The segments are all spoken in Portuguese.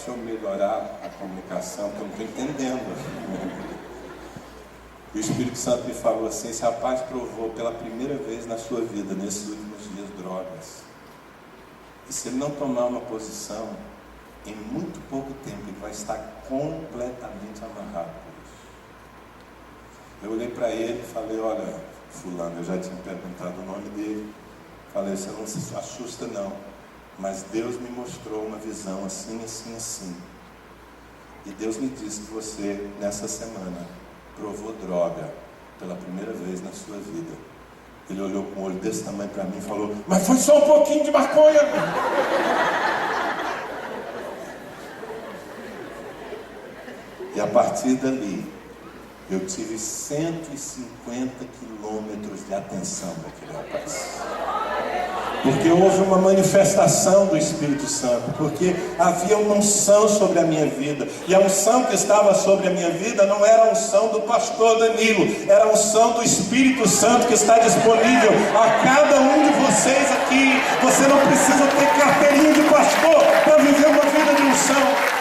senhor melhorar a comunicação, porque eu não estou entendendo. E o Espírito Santo me falou assim: esse rapaz provou pela primeira vez na sua vida, nesses últimos dias, drogas. E se ele não tomar uma posição, em muito pouco tempo ele vai estar completamente amarrado por isso. Eu olhei para ele e falei: olha, fulano, eu já tinha perguntado o nome dele. Falei: você não se assusta não, mas Deus me mostrou uma visão assim, assim, assim. E Deus me disse que você, nessa semana, provou droga pela primeira vez na sua vida. Ele olhou com um olho desse tamanho para mim e falou: mas foi só um pouquinho de maconha. E a partir dali, eu tive 150 quilômetros de atenção daquele rapaz. Porque houve uma manifestação do Espírito Santo, porque havia uma unção sobre a minha vida, e a unção que estava sobre a minha vida não era a unção do pastor Danilo, era a unção do Espírito Santo que está disponível a cada um de vocês aqui. Você não precisa ter carteirinha de pastor para viver uma vida de unção.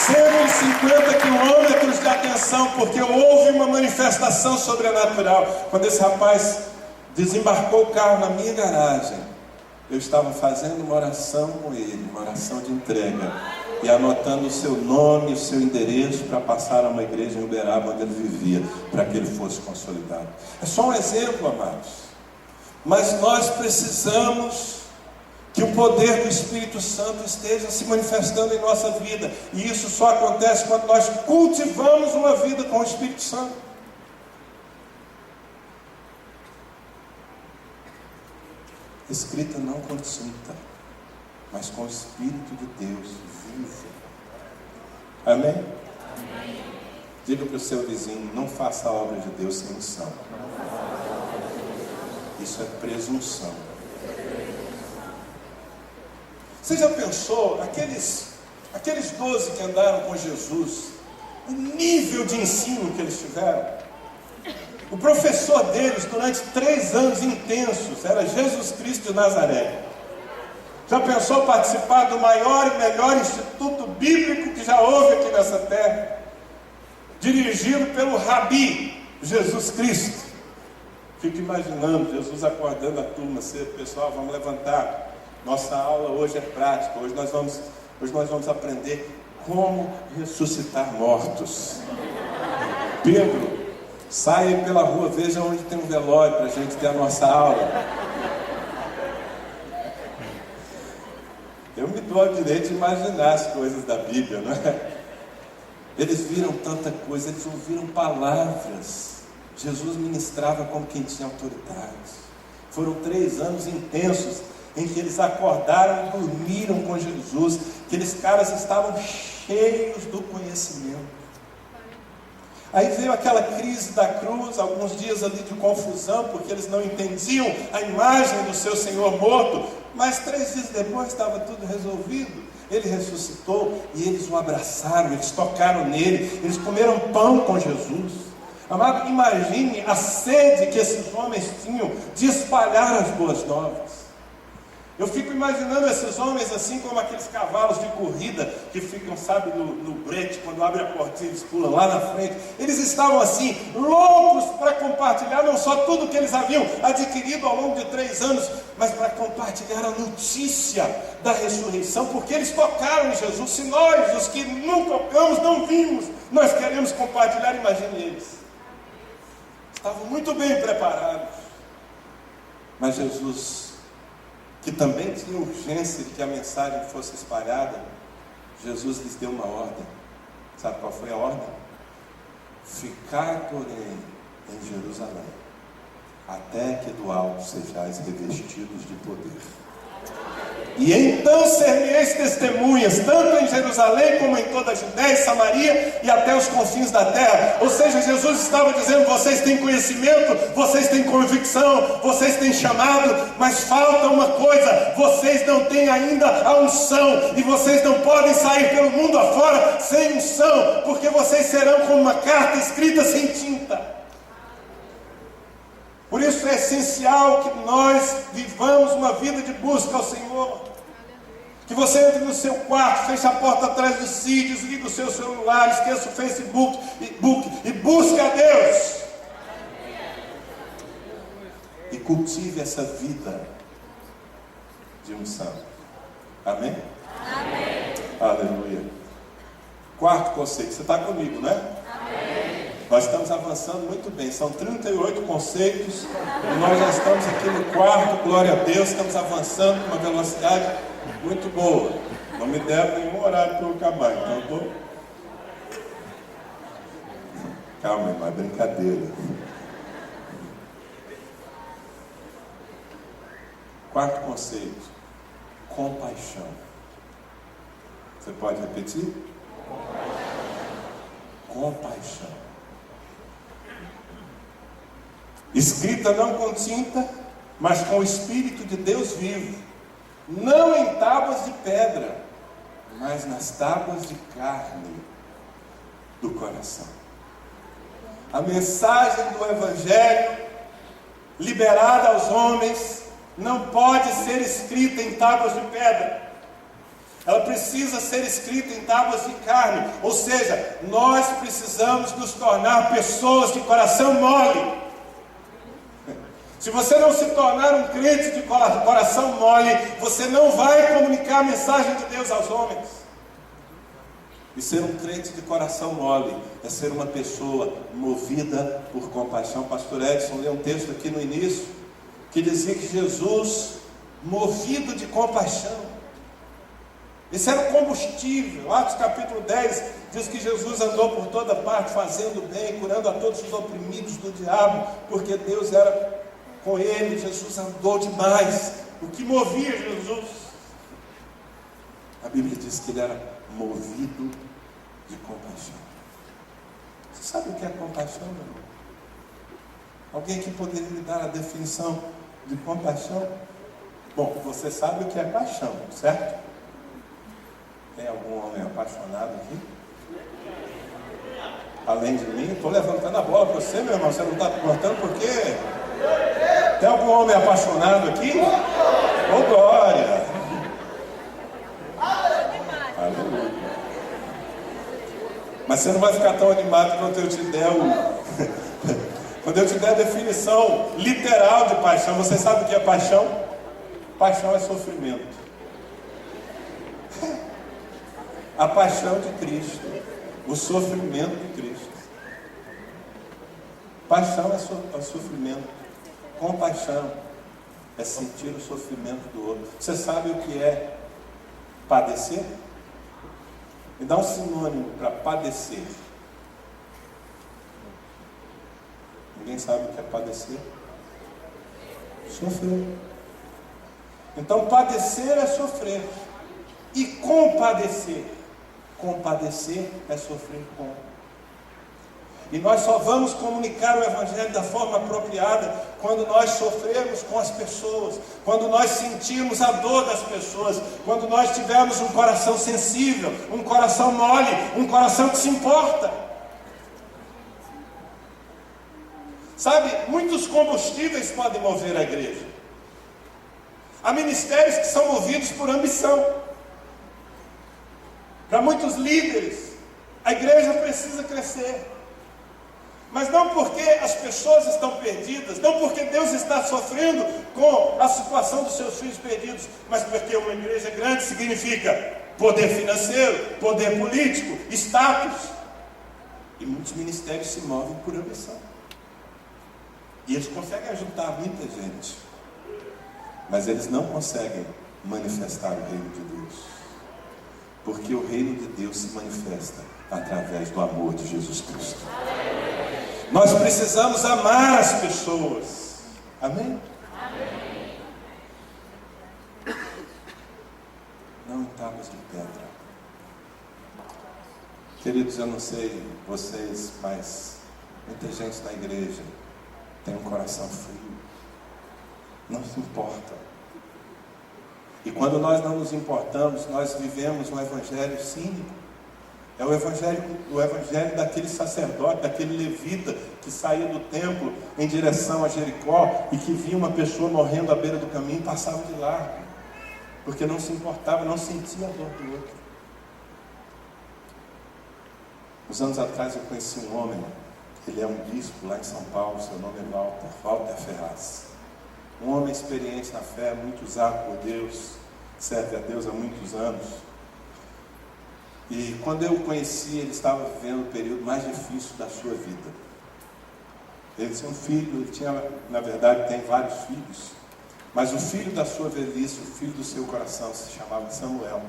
150 quilômetros de atenção, porque houve uma manifestação sobrenatural. Quando esse rapaz desembarcou o carro na minha garagem, eu estava fazendo uma oração com ele, uma oração de entrega, e anotando o seu nome, o seu endereço, para passar a uma igreja em Uberaba onde ele vivia, para que ele fosse consolidado. É só um exemplo, amados, mas nós precisamos que o poder do Espírito Santo esteja se manifestando em nossa vida. E isso só acontece quando nós cultivamos uma vida com o Espírito Santo. Escrita não com tinta, mas com o Espírito de Deus vivo. Amém? Amém. Diga para o seu vizinho: não faça a obra de Deus sem unção. Isso é presunção. Você já pensou, aqueles 12 que andaram com Jesus, o nível de ensino que eles tiveram? O professor deles, durante 3 anos intensos, era Jesus Cristo de Nazaré. Já pensou participar do maior e melhor instituto bíblico que já houve aqui nessa terra? Dirigido pelo Rabi, Jesus Cristo. Fico imaginando Jesus acordando a turma cedo: pessoal, vamos levantar. Nossa aula hoje é prática, hoje nós vamos aprender como ressuscitar mortos. Pedro, saia pela rua, veja onde tem um velório para a gente ter a nossa aula. Eu me dou o direito de imaginar as coisas da Bíblia, não é? Eles viram tanta coisa, eles ouviram palavras. Jesus ministrava como quem tinha autoridade. Foram 3 anos intensos, em que eles acordaram e dormiram com Jesus. Aqueles caras estavam cheios do conhecimento. Aí veio aquela crise da cruz, alguns dias ali de confusão, porque eles não entendiam a imagem do seu Senhor morto. Mas 3 dias depois estava tudo resolvido. Ele ressuscitou e eles o abraçaram, eles tocaram nele, eles comeram pão com Jesus. Amado, imagine a sede que esses homens tinham de espalhar as boas novas. Eu fico imaginando esses homens assim como aqueles cavalos de corrida que ficam, sabe, no brete, quando abre a portinha eles pulam lá na frente. Eles estavam assim, loucos para compartilhar não só tudo que eles haviam adquirido ao longo de 3 anos, mas para compartilhar a notícia da ressurreição, porque eles tocaram em Jesus. Se nós, os que não tocamos, não vimos, nós queremos compartilhar, imagine eles. Estavam muito bem preparados, mas Jesus, que também tinha urgência de que a mensagem fosse espalhada, Jesus lhes deu uma ordem. Sabe qual foi a ordem? Ficai, porém, em Jerusalém, até que do alto sejais revestidos de poder. E então ser-me-eis testemunhas, tanto em Jerusalém como em toda a Judéia, Samaria e até os confins da terra. Ou seja, Jesus estava dizendo: vocês têm conhecimento, vocês têm convicção, vocês têm chamado, mas falta uma coisa: vocês não têm ainda a unção, e vocês não podem sair pelo mundo afora sem unção, porque vocês serão como uma carta escrita sem tinta. Por isso é essencial que nós vivamos uma vida de busca ao Senhor. Que você entre no seu quarto, feche a porta atrás de si, desliga o seu celular, esqueça o Facebook e busque a Deus. E cultive essa vida de unção. Amém? Amém. Aleluia. Quarto conceito, você está comigo, né? Amém. Nós estamos avançando muito bem, são 38 conceitos e nós já estamos aqui no quarto, glória a Deus, estamos avançando com uma velocidade muito boa. Não me deram nenhum horário para eu acabar, então eu estou... Calma, irmão, é brincadeira. Quarto conceito, compaixão. Você pode repetir? Compaixão. Escrita não com tinta, mas com o Espírito de Deus vivo, não em tábuas de pedra, mas nas tábuas de carne do coração. A mensagem do Evangelho, liberada aos homens, não pode ser escrita em tábuas de pedra. Ela precisa ser escrita em tábuas de carne. Ou seja, nós precisamos nos tornar pessoas de coração mole. Se você não se tornar um crente de coração mole, você não vai comunicar a mensagem de Deus aos homens. E ser um crente de coração mole é ser uma pessoa movida por compaixão. Pastor Edson leu um texto aqui no início que dizia que Jesus, movido de compaixão, esse era o combustível. Atos capítulo 10 diz que Jesus andou por toda parte fazendo bem, curando a todos os oprimidos do diabo, porque Deus era com ele. Jesus andou demais. O que movia Jesus? A Bíblia diz que ele era movido de compaixão. Você sabe o que é compaixão, meu irmão? Alguém que poderia me dar a definição de compaixão? Bom, você sabe o que é paixão, certo? Tem algum homem apaixonado aqui? Além de mim, estou levantando a bola para você, meu irmão. Você não está cortando por quê? Tem algum homem apaixonado aqui? Ô, glória! Aleluia! Mas você não vai ficar tão animado quando eu te der quando eu te der a definição literal de paixão. Você sabe o que é paixão? Paixão é sofrimento. A paixão de Cristo, o sofrimento de Cristo. Paixão é sofrimento. Compaixão é sentir o sofrimento do outro. Você sabe o que é padecer? Me dá um sinônimo para padecer. Ninguém sabe o que é padecer? Sofrer. Então padecer é sofrer. E compadecer. Compadecer é sofrer com. E nós só vamos comunicar o Evangelho da forma apropriada quando nós sofrermos com as pessoas, quando nós sentirmos a dor das pessoas, quando nós tivermos um coração sensível, um coração mole, um coração que se importa. Sabe, muitos combustíveis podem mover a igreja. Há ministérios que são movidos por ambição. Para muitos líderes, a igreja precisa crescer. Mas não porque as pessoas estão perdidas, não porque Deus está sofrendo com a situação dos seus filhos perdidos, mas porque uma igreja grande significa poder financeiro, poder político, status. E muitos ministérios se movem por ambição. E eles conseguem ajudar muita gente, mas eles não conseguem manifestar o reino de Deus. Porque o reino de Deus se manifesta através do amor de Jesus Cristo. Nós precisamos amar as pessoas. Amém? Amém. Não em tábuas de pedra. Queridos, eu não sei vocês, mas muita gente na igreja tem um coração frio. Não se importa. E quando nós não nos importamos, nós vivemos um evangelho cínico. É o evangelho daquele sacerdote, daquele levita que saía do templo em direção a Jericó e que via uma pessoa morrendo à beira do caminho e passava de largo. porque não se importava, não sentia a dor do outro. Uns anos atrás eu conheci um homem, ele é um bispo lá em São Paulo, seu nome é Walter Ferraz. Um homem experiente na fé, muito usado por Deus, serve a Deus há muitos anos. E quando eu o conheci, ele estava vivendo o período mais difícil da sua vida. Ele tinha um filho, ele tinha, na verdade, tem vários filhos, mas o filho da sua velhice, o filho do seu coração, se chamava Samuel,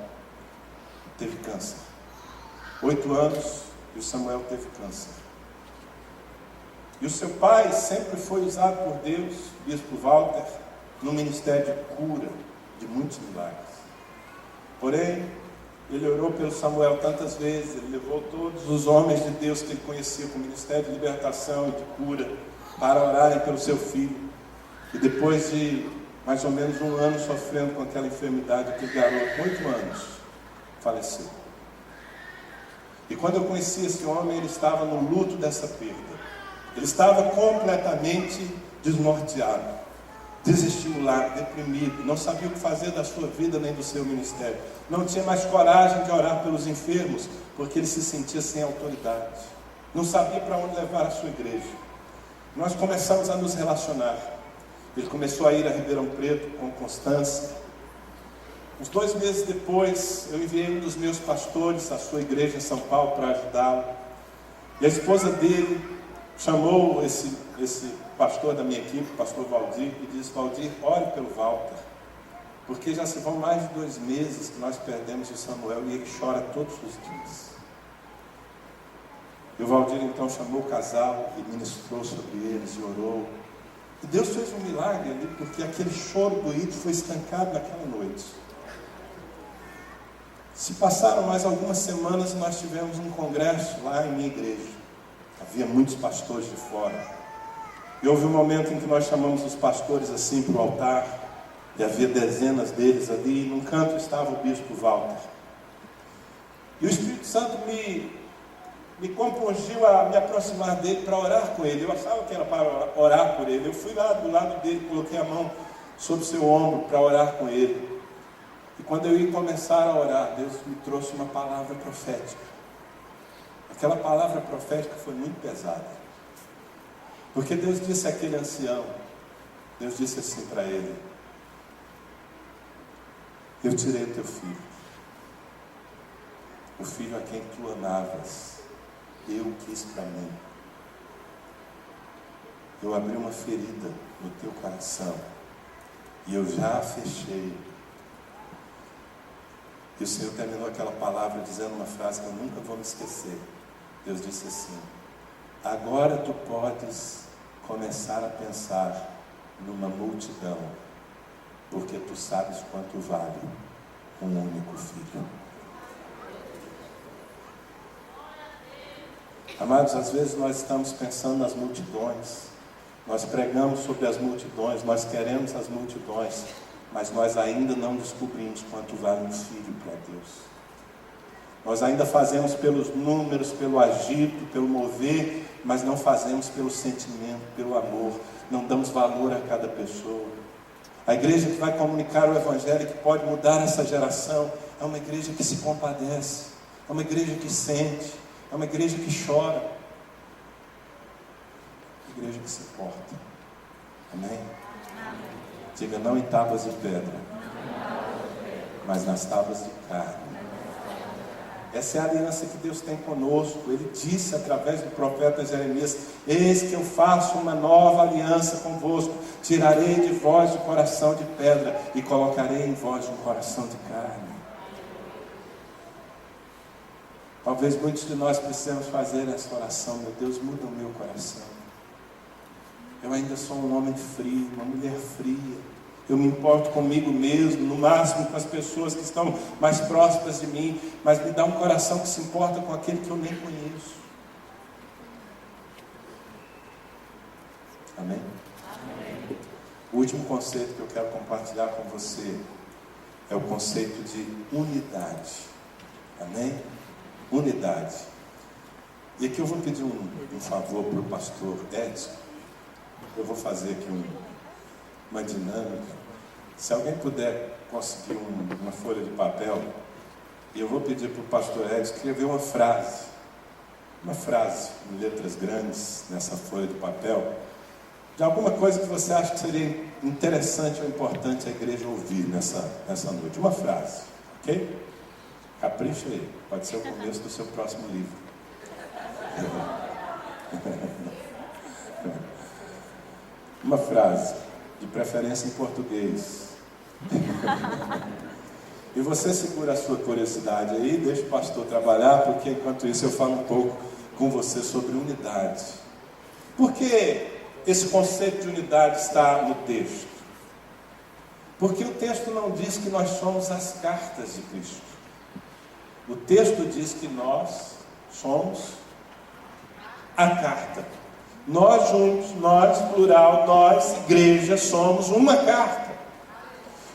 teve câncer. 8 anos e o Samuel teve câncer. E o seu pai sempre foi usado por Deus, bispo Walter, no ministério de cura, de muitos milagres. Porém, ele orou pelo Samuel tantas vezes, ele levou todos os homens de Deus que ele conhecia com o ministério de libertação e de cura para orarem pelo seu filho. E depois de mais ou menos 1 ano sofrendo com aquela enfermidade, aquele garoto, 8 anos, faleceu. E quando eu conheci esse homem, ele estava no luto dessa perda. Ele estava completamente desnorteado, desestimulado, deprimido, não sabia o que fazer da sua vida nem do seu ministério. Não tinha mais coragem de orar pelos enfermos, porque ele se sentia sem autoridade. Não sabia para onde levar a sua igreja. Nós começamos a nos relacionar. Ele começou a ir a Ribeirão Preto com constância. Uns 2 meses depois, eu enviei um dos meus pastores à sua igreja em São Paulo para ajudá-lo. E a esposa dele chamou esse pastor da minha equipe, o pastor Valdir, e disse: Valdir, ore pelo Walter, porque já se vão mais de 2 meses que nós perdemos o Samuel e ele chora todos os dias. E o Valdir então chamou o casal e ministrou sobre eles e orou. E Deus fez um milagre ali, porque aquele choro doído foi estancado naquela noite. Se passaram mais algumas semanas e nós tivemos um congresso lá em minha igreja. Havia muitos pastores de fora. E houve um momento em que nós chamamos os pastores assim para o altar. E havia dezenas deles ali. E num canto estava o bispo Walter. E o Espírito Santo me compungiu a me aproximar dele para orar com ele. Eu achava que era para orar por ele. Eu fui lá do lado dele, coloquei a mão sobre o seu ombro para orar com ele. E quando eu ia começar a orar, Deus me trouxe uma palavra profética. Aquela palavra profética foi muito pesada. Porque Deus disse àquele ancião, Deus disse assim para ele: eu tirei o teu filho, o filho a quem tu amavas, eu quis para mim. Eu abri uma ferida no teu coração e eu já a fechei. E o Senhor terminou aquela palavra dizendo uma frase que eu nunca vou me esquecer. Deus disse assim: agora tu podes começar a pensar numa multidão, porque tu sabes quanto vale um único filho. Amados, às vezes nós estamos pensando nas multidões, nós pregamos sobre as multidões, nós queremos as multidões, mas nós ainda não descobrimos quanto vale um filho para Deus. Nós ainda fazemos pelos números, pelo agito, pelo mover, mas não fazemos pelo sentimento, pelo amor. Não damos valor a cada pessoa. A igreja que vai comunicar o Evangelho, que pode mudar essa geração, é uma igreja que se compadece, é uma igreja que sente, é uma igreja que chora, é uma igreja que se importa. Amém? Diga: não em tábuas de pedra, mas nas tábuas de carne. Essa é a aliança que Deus tem conosco. Ele disse através do profeta Jeremias: eis que eu faço uma nova aliança convosco, tirarei de vós o coração de pedra e colocarei em vós um coração de carne. Talvez muitos de nós precisamos fazer essa oração: meu Deus, muda o meu coração. Eu ainda sou um homem frio, uma mulher fria. Eu me importo comigo mesmo, no máximo com as pessoas que estão mais próximas de mim, mas me dá um coração que se importa com aquele que eu nem conheço. Amém? Amém. O último conceito que eu quero compartilhar com você é o conceito de unidade. Amém? Unidade. E aqui eu vou pedir um favor para o pastor Edson. Eu vou fazer aqui uma dinâmica. Se alguém puder conseguir uma folha de papel e eu vou pedir para o pastor Ed escrever uma frase em letras grandes nessa folha de papel, de alguma coisa que você acha que seria interessante ou importante a igreja ouvir nessa noite. Uma frase, ok? Capricha aí, pode ser o começo do seu próximo livro. Uma frase, de preferência em português. E você segura a sua curiosidade aí, deixa o pastor trabalhar, porque enquanto isso eu falo um pouco com você sobre unidade. Por que esse conceito de unidade está no texto? Porque o texto não diz que nós somos as cartas de Cristo. O texto diz que nós somos a carta. Nós juntos, nós, plural, nós, igreja, somos uma carta.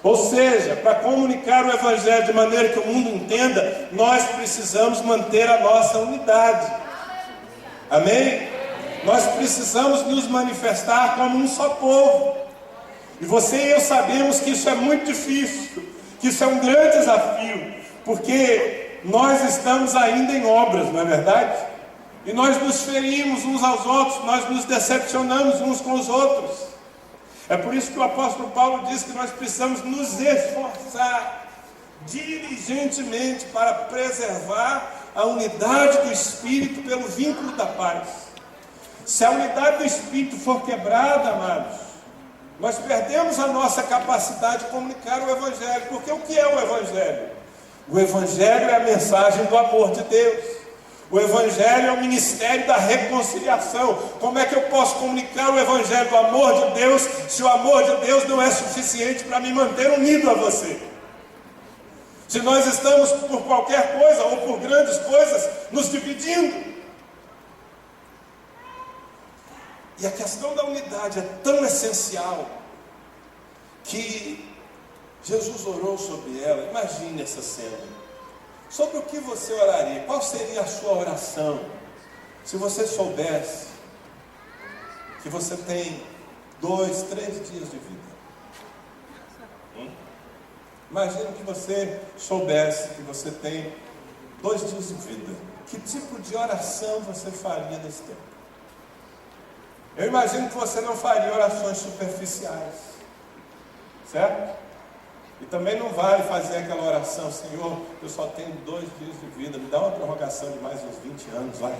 Ou seja, para comunicar o Evangelho de maneira que o mundo entenda, nós precisamos manter a nossa unidade. Amém? Nós precisamos nos manifestar como um só povo. E você e eu sabemos que isso é muito difícil, que isso é um grande desafio, porque nós estamos ainda em obras, não é verdade? E nós nos ferimos uns aos outros, nós nos decepcionamos uns com os outros. É por isso que o apóstolo Paulo diz que nós precisamos nos esforçar diligentemente para preservar a unidade do Espírito pelo vínculo da paz. Se a unidade do Espírito for quebrada, amados, nós perdemos a nossa capacidade de comunicar o Evangelho. Porque o que é o Evangelho? O Evangelho é a mensagem do amor de Deus. O Evangelho é o ministério da reconciliação. Como é que eu posso comunicar o Evangelho do amor de Deus, se o amor de Deus não é suficiente para me manter unido a você? Se nós estamos por qualquer coisa, ou por grandes coisas, nos dividindo. E a questão da unidade é tão essencial, que Jesus orou sobre ela. Imagine essa cena. Sobre o que você oraria? Qual seria a sua oração? Se você soubesse que você tem 2, 3 dias de vida. Imagine que você soubesse que você tem 2 dias de vida. Que tipo de oração você faria nesse tempo? Eu imagino que você não faria orações superficiais. Certo? E também não vale fazer aquela oração: Senhor, eu só tenho 2 dias de vida, me dá uma prorrogação de mais uns 20 anos, vai.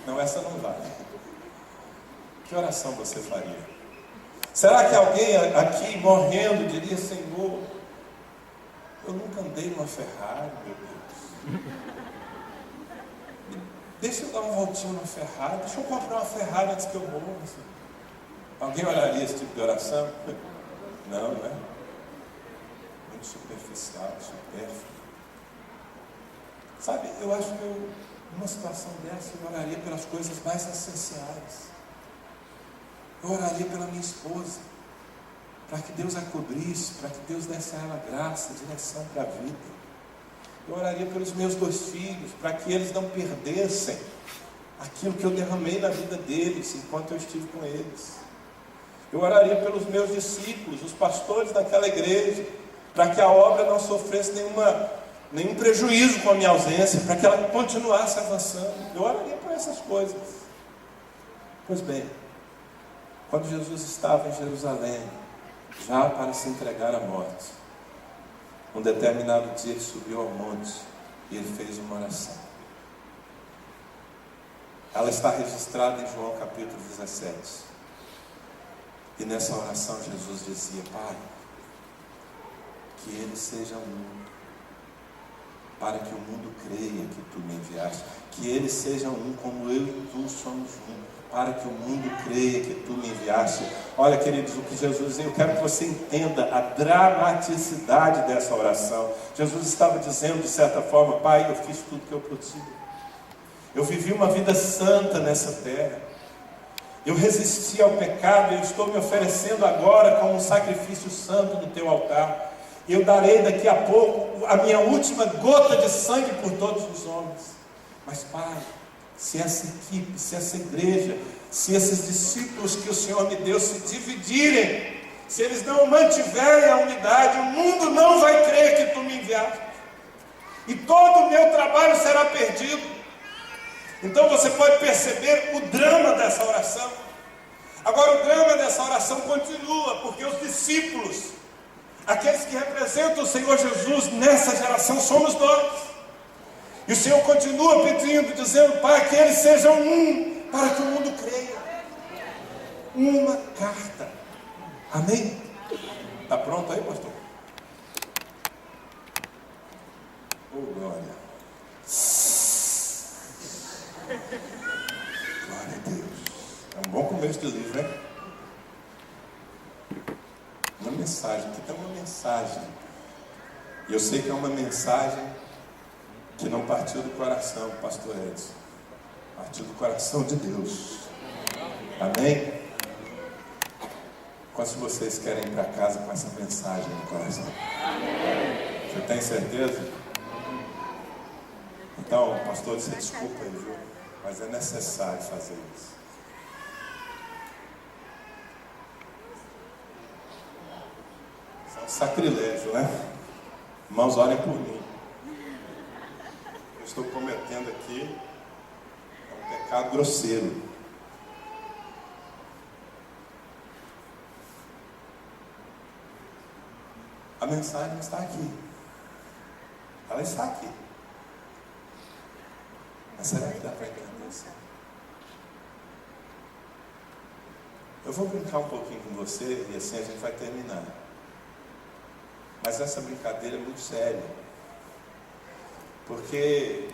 Não, essa não vale. Que oração você faria? Será que alguém aqui morrendo diria: Senhor, eu nunca andei numa Ferrari, meu Deus. Deixa eu dar uma voltinha numa Ferrari, deixa eu comprar uma Ferrari antes que eu morra. Alguém oraria esse tipo de oração? Não, não é? Muito superficial, supérfluo. Sabe, eu acho que numa situação dessa eu oraria pelas coisas mais essenciais. Eu oraria pela minha esposa, para que Deus a cobrisse, para que Deus desse a ela graça, direção para a vida. Eu oraria pelos meus 2 filhos, para que eles não perdessem aquilo que eu derramei na vida deles enquanto eu estive com eles. Eu oraria pelos meus discípulos, os pastores daquela igreja, para que a obra não sofresse nenhum prejuízo com a minha ausência, para que ela continuasse avançando. Eu oraria por essas coisas. Pois bem, quando Jesus estava em Jerusalém, já para se entregar à morte, um determinado dia ele subiu ao monte e ele fez uma oração. Ela está registrada em João capítulo 17. E nessa oração Jesus dizia: Pai, que eles sejam um, para que o mundo creia que tu me enviaste. Que eles sejam um como eu e tu somos um, para que o mundo creia que tu me enviaste. Olha, queridos, o que Jesus dizia, eu quero que você entenda a dramaticidade dessa oração. Jesus estava dizendo, de certa forma: Pai, eu fiz tudo que eu podia. Eu vivi uma vida santa nessa terra. Eu resisti ao pecado, eu estou me oferecendo agora como um sacrifício santo no teu altar. Eu darei daqui a pouco a minha última gota de sangue por todos os homens. Mas, Pai, se essa equipe, se essa igreja, se esses discípulos que o Senhor me deu se dividirem, Se eles não mantiverem a unidade, o mundo não vai crer que tu me enviaste. E todo o meu trabalho será perdido. Então você pode perceber o drama dessa oração. Agora o drama dessa oração continua, porque os discípulos, aqueles que representam o Senhor Jesus nessa geração, somos nós. E o Senhor continua pedindo, dizendo: Pai, que eles sejam um, para que o mundo creia. Uma carta. Amém? Está pronto aí, pastor? Oh, glória. Glória a Deus. É um bom começo de livro, né? Uma mensagem, aqui tem uma mensagem. E eu sei que é uma mensagem que não partiu do coração do pastor Edson. Partiu do coração de Deus. Amém? Quantos de vocês querem ir para casa com essa mensagem no coração? Você tem certeza? Então, pastor, você desculpa aí, viu? Mas é necessário fazer isso. Isso é um sacrilégio, né? Irmãos, orem por mim. Eu estou cometendo aqui um pecado grosseiro. A mensagem está aqui. Ela está aqui. Mas será que dá para entender isso? Eu vou brincar um pouquinho com você e assim a gente vai terminar. Mas essa brincadeira é muito séria. Porque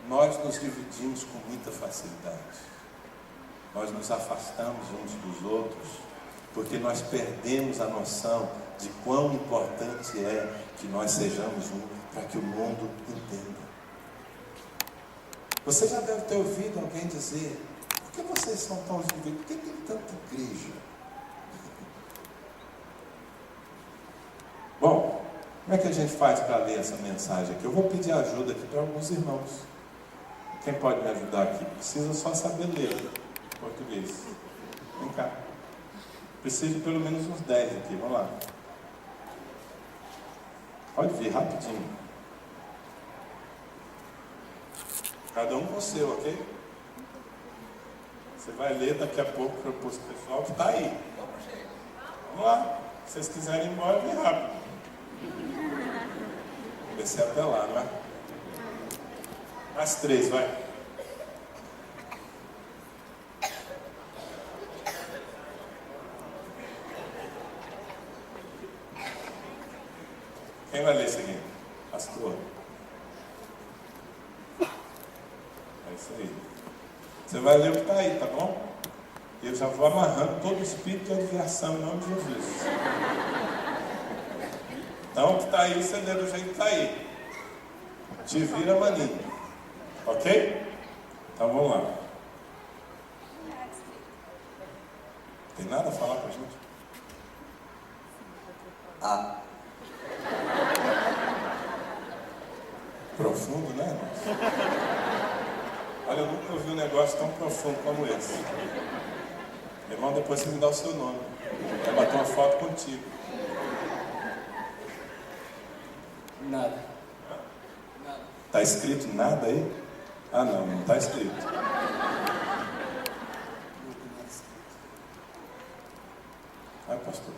nós nos dividimos com muita facilidade. Nós nos afastamos uns dos outros, porque nós perdemos a noção de quão importante é que nós sejamos um, para que o mundo entenda. Você já deve ter ouvido alguém dizer: por que vocês são tão divididos? Por que tem tanta igreja? Bom, como é que a gente faz para ler essa mensagem aqui? Eu vou pedir ajuda aqui para alguns irmãos. Quem pode me ajudar aqui? Precisa só saber ler português. Vem cá. Preciso de pelo menos uns 10 aqui, vamos lá. Pode vir, rapidinho. Cada um com o seu, ok? Você vai ler daqui a pouco para o pessoal que está aí. Vamos lá. Se vocês quiserem ir embora, vem rápido. Vou descer até lá, não é? Mais 3, vai. Quem vai ler isso aqui? Pastor. É isso aí. Você vai ler o que está aí, tá bom? Eu já vou amarrando todo o espírito de adivinhação em nome de Jesus. Então, o que está aí, você lê do jeito que está aí. Te vira maninho. Ok? Então, vamos lá. Tem nada a falar para a gente? Profundo, né, irmãos? Olha, eu nunca ouvi um negócio tão profundo como esse. Irmão, depois você me dá o seu nome. Vai bater uma foto contigo. Nada. Está escrito nada aí? Ah, não, não está escrito. Ai, pastor.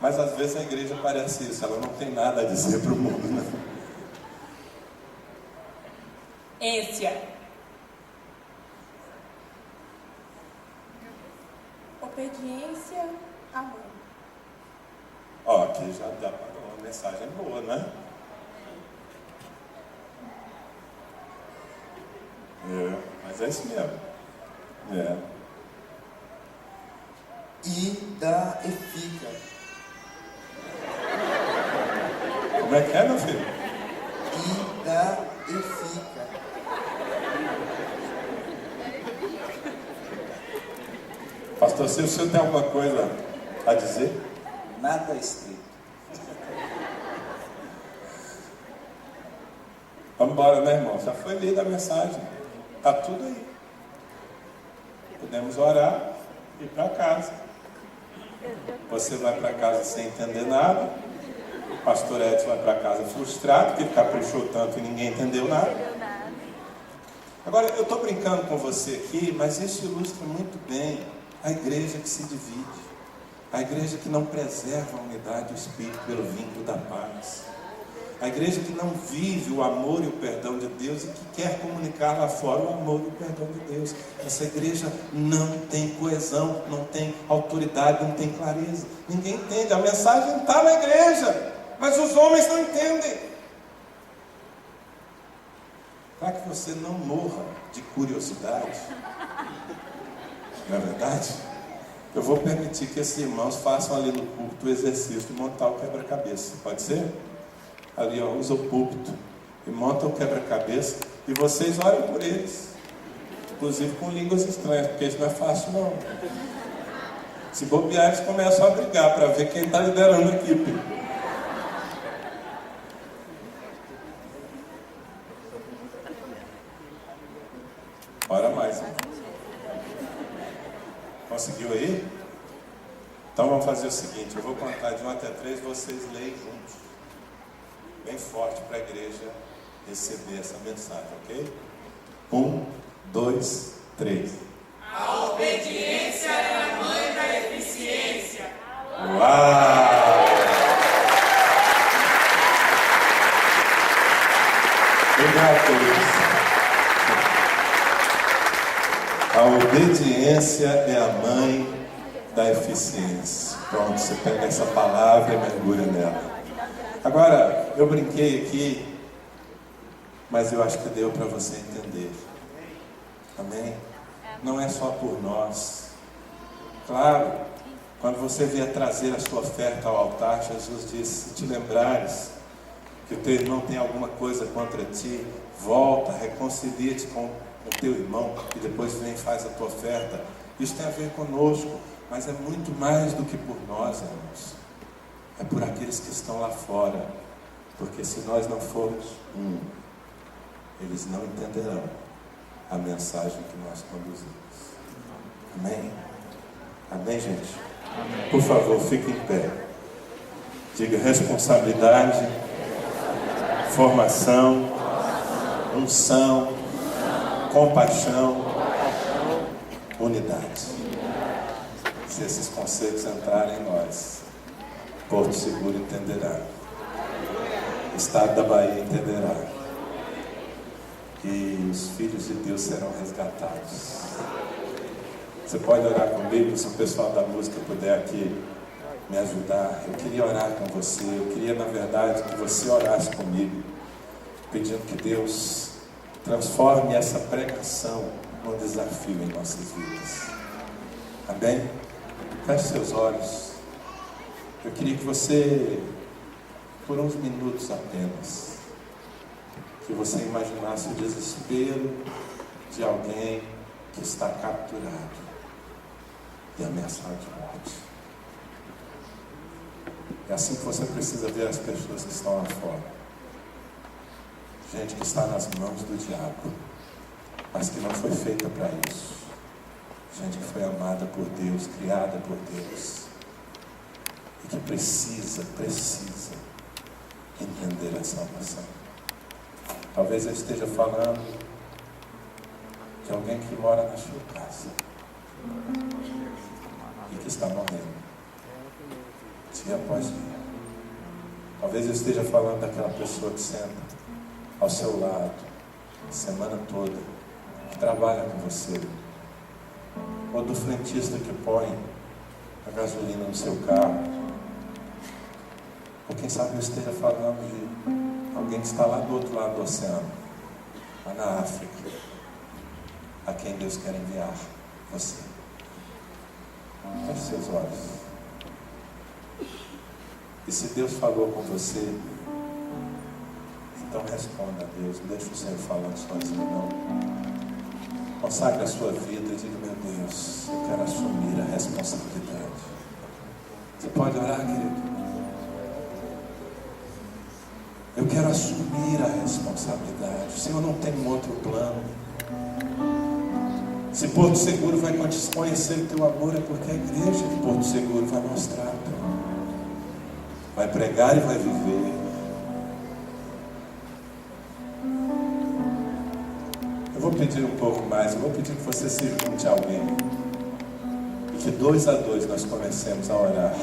Mas às vezes a igreja parece isso, ela não tem nada a dizer para o mundo, né? Obediência, amor. Ó, aqui já dá para uma mensagem boa, né? Mas é isso mesmo. Ida e fica. Como é, meu filho? Ida e fica. Pastor, se o senhor tem alguma coisa a dizer? Nada escrito. Vamos embora, né, irmão? Já foi lida a mensagem. Está tudo aí. Podemos orar ir para casa. Você vai para casa sem entender nada. O pastor Edson vai para casa frustrado, porque ele caprichou tanto e ninguém entendeu nada. Agora, eu estou brincando com você aqui, mas isso ilustra muito bem a igreja que se divide. A igreja que não preserva a unidade do Espírito pelo vínculo da paz. A igreja que não vive o amor e o perdão de Deus e que quer comunicar lá fora o amor e o perdão de Deus. Essa igreja não tem coesão, não tem autoridade, não tem clareza. Ninguém entende. A mensagem está na igreja, mas os homens não entendem. Para que você não morra de curiosidade, não é verdade? Eu vou permitir que esses irmãos façam ali no púlpito o exercício de montar o quebra-cabeça. Pode ser? Ali, ó, usa o púlpito e monta o quebra-cabeça e vocês orem por eles, inclusive com línguas estranhas, porque isso não é fácil não. Se bobear, eles começam a brigar para ver quem está liderando a equipe. Ora mais. Conseguiu aí? Então vamos fazer o seguinte, eu vou contar de 1 até 3, vocês leem juntos. Bem forte para a igreja receber essa mensagem, ok? 1, 2, 3. A obediência é a mãe da eficiência. Uau! Obrigado, queridos. A obediência é a mãe da eficiência. Pronto, você pega essa palavra e mergulha nela. Agora, eu brinquei aqui, mas eu acho que deu para você entender. Amém? Não é só por nós. Claro, quando você vier trazer a sua oferta ao altar, Jesus disse, se te lembrares que o teu irmão tem alguma coisa contra ti, volta, reconcilia-te com o teu irmão e depois vem e faz a tua oferta. Isso tem a ver conosco, mas é muito mais do que por nós, irmãos. É por aqueles que estão lá fora, porque se nós não formos eles não entenderão a mensagem que nós conduzimos. Amém? Amém, gente? Amém. Por favor, fique em pé. Diga responsabilidade, formação, unção, compaixão, unidade. Se esses conceitos entrarem em nós, Porto Seguro entenderá, Estado da Bahia entenderá, e os filhos de Deus serão resgatados. Você pode orar comigo, se o pessoal da música puder aqui me ajudar. Eu queria orar com você, eu queria na verdade que você orasse comigo, pedindo que Deus transforme essa pregação num desafio em nossas vidas. Amém? Feche seus olhos. Eu queria que você, por uns minutos apenas, que você imaginasse o desespero de alguém que está capturado e ameaçado de morte. É assim que você precisa ver as pessoas que estão lá fora. Gente que está nas mãos do diabo, mas que não foi feita para isso. Gente que foi amada por Deus, criada por Deus, e que precisa entender a salvação. Talvez eu esteja falando de alguém que mora na sua casa e que está morrendo dia após dia. Talvez eu esteja falando daquela pessoa que senta ao seu lado a semana toda, que trabalha com você, ou do frentista que põe a gasolina no seu carro, ou quem sabe eu esteja falando de alguém que está lá do outro lado do oceano, lá na África, a quem Deus quer enviar você. Feche seus olhos. E se Deus falou com você, então responda a Deus. Não deixe o Senhor falando sozinho, não. Consagre a sua vida e diga, meu Deus, eu quero assumir a responsabilidade. Você pode orar, querido? Eu quero assumir a responsabilidade. O Senhor não tem um outro plano. Se Porto Seguro vai conhecer o teu amor, é porque a igreja de Porto Seguro vai mostrar, vai pregar e vai viver. Eu vou pedir um pouco mais, eu vou pedir que você se junte a alguém, e que 2 a 2 nós comecemos a orar.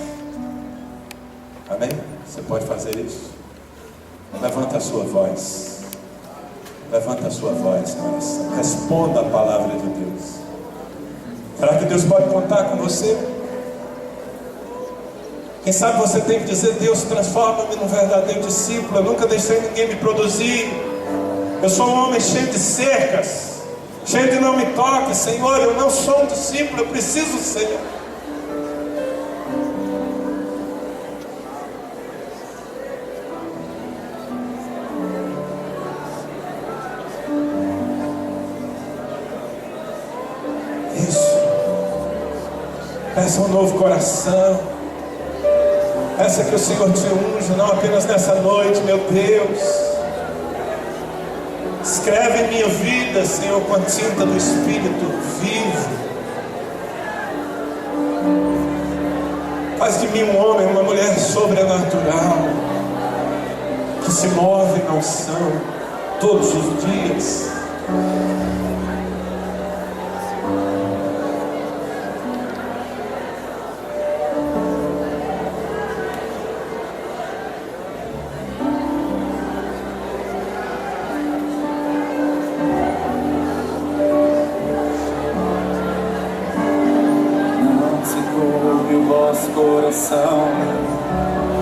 Amém? Você pode fazer isso? Levanta a sua voz. Levanta a sua voz na oração. Responda a palavra de Deus. Será que Deus pode contar com você? Quem sabe você tem que dizer: Deus, transforma-me num verdadeiro discípulo. Eu nunca deixei ninguém me produzir. Eu sou um homem cheio de cercas, cheio de não me toque. Senhor, eu não sou um discípulo, eu preciso ser. Peça um novo coração. Peça que o Senhor te unja, não apenas nessa noite, meu Deus. Escreve em minha vida, Senhor, com a tinta do Espírito vivo. Faz de mim um homem, uma mulher sobrenatural, que se move na unção todos os dias.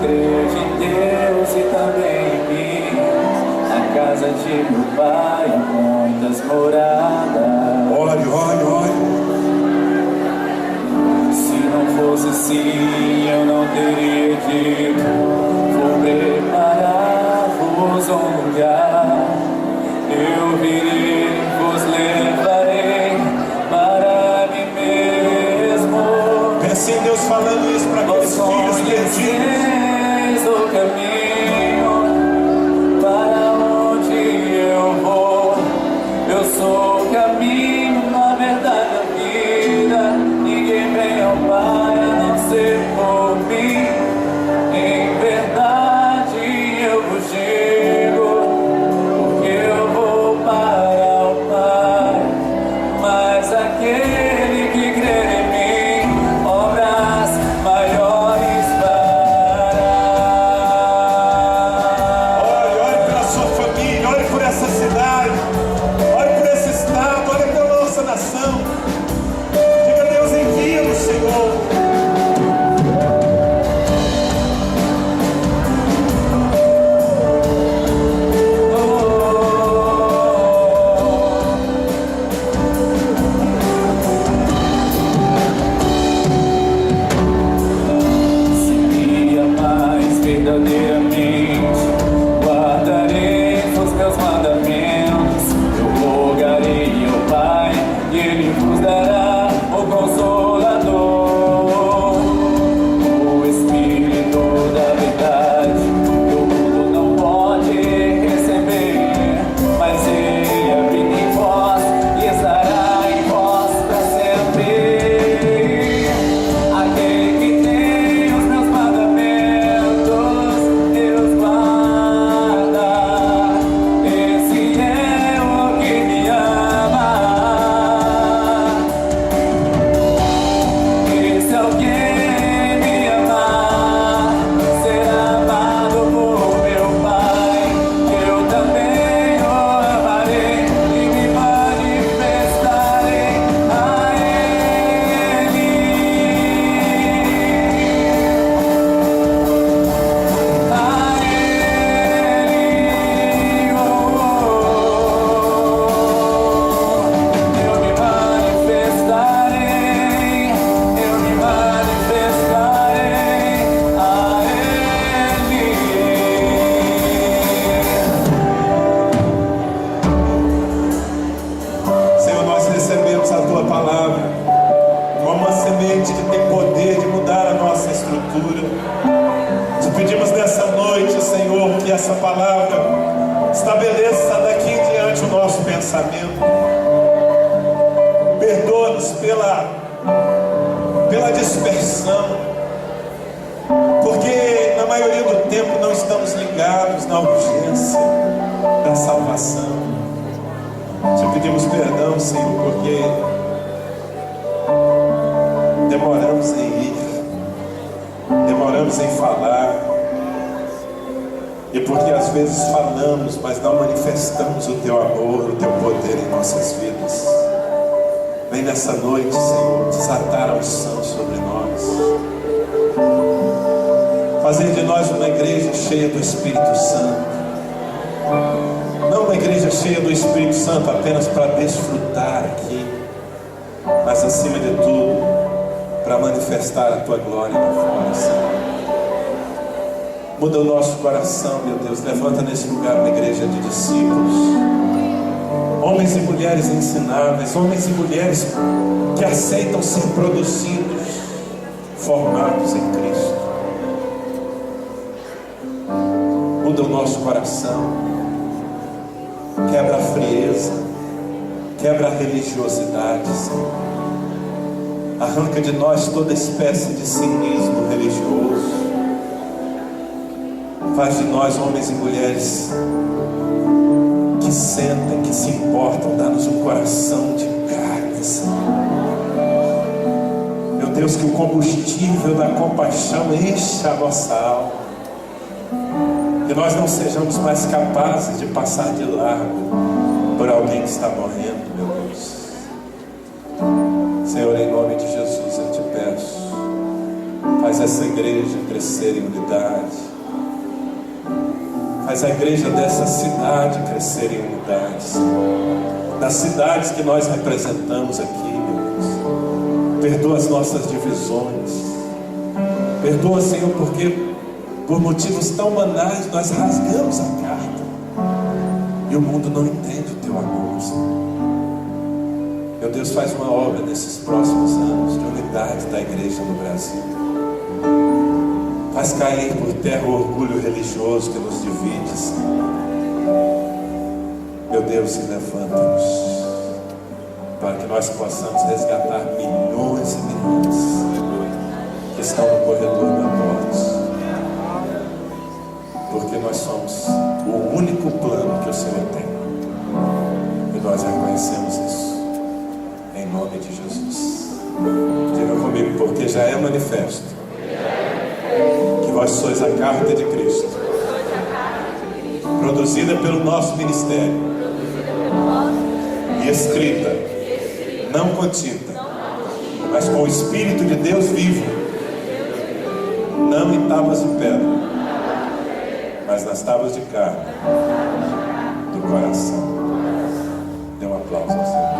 Crede em Deus e também em mim. A casa de meu pai há muitas moradas. Ore, ore, ore. Se não fosse assim, eu não teria dito: vou preparar-vos um lugar. Eu virei, vos levarei para mim mesmo. Pense em Deus falando isso para aqueles filhos perdidos. O caminho para onde eu vou. Eu sou o caminho, na verdade, a vida. Ninguém vem ao Pai a não ser por mim. Em verdade eu vos digo, porque eu vou para o Pai. Mas aquele que crê em mim, obras maiores fará. Ore pela sua família, ore por essa cidade, ore por esse estado, ore pela nossa nação. Diga: Deus, envia-nos, Senhor. Se me amais verdadeiramente, guardareis os meus mandamentos. Eu rogarei ao Pai e Ele vos dará o Consolador, o Espírito da verdade, que o mundo não pode receber, mas Ele habita em vós e estará em vós para sempre. Aquele que tem os meus mandamentos, Deus guarda. Esse é o que me ama. Esse alguém me amar será amado por meu Pai. Eu também o amarei e me manifestarei a Ele. Eu me manifestarei a Ele. Senhor, nós recebemos a Tua palavra como uma semente que tem poder de mudar a nossa estrutura. Te pedimos nessa noite, Senhor, que essa palavra estabeleça daqui em diante o nosso pensamento. perdoa-nos pela dispersão, porque na maioria do tempo não estamos ligados na urgência da salvação. Te pedimos perdão, Senhor, porque demoramos em ir, demoramos em falar, e porque às vezes falamos, mas não manifestamos o Teu amor, o Teu poder em nossas vidas. Vem nessa noite, Senhor, desatar a unção sobre nós, fazer de nós uma igreja cheia do Espírito Santo. Não uma igreja cheia do Espírito Santo apenas para desfrutar aqui, mas acima de tudo, para manifestar a Tua glória lá fora, Senhor. Muda o nosso coração, meu Deus. Levanta nesse lugar uma igreja de discípulos, homens e mulheres ensináveis, homens e mulheres que aceitam ser produzidos, formados em Cristo. Muda o nosso coração, quebra a frieza, quebra a religiosidade, Senhor. Arranca de nós toda espécie de cinismo religioso. Faz de nós homens e mulheres que sentem, que se importam. Dá-nos um coração de carne, Senhor. Meu Deus, que o combustível da compaixão encha a nossa alma, que nós não sejamos mais capazes de passar de largo por alguém que está morrendo, meu Deus. Senhor, em nome de Jesus eu te peço, faz essa igreja crescer em unidade. Faz a igreja dessa cidade crescer em unidade, Senhor. Das cidades que nós representamos aqui, meu Deus. Perdoa as nossas divisões. Perdoa, Senhor, porque por motivos tão banais nós rasgamos a carta e o mundo não entende o Teu amor, Senhor. Meu Deus, faz uma obra nesses próximos anos de unidade da igreja no Brasil. Faz cair por terra o orgulho religioso que nos divide, Senhor. Meu Deus, se levanta-nos para que nós possamos resgatar milhões e milhões que estão no corredor da morte, porque nós somos o único plano que o Senhor tem, e nós reconhecemos isso em nome de Jesus. Diga comigo, porque já é manifesto que vós sois a carta de Cristo, produzida pelo nosso ministério e escrita, não com tinta, mas com o Espírito de Deus vivo, não em tábuas de pedra, mas nas tábuas de carne do coração. Dê um aplauso ao Senhor.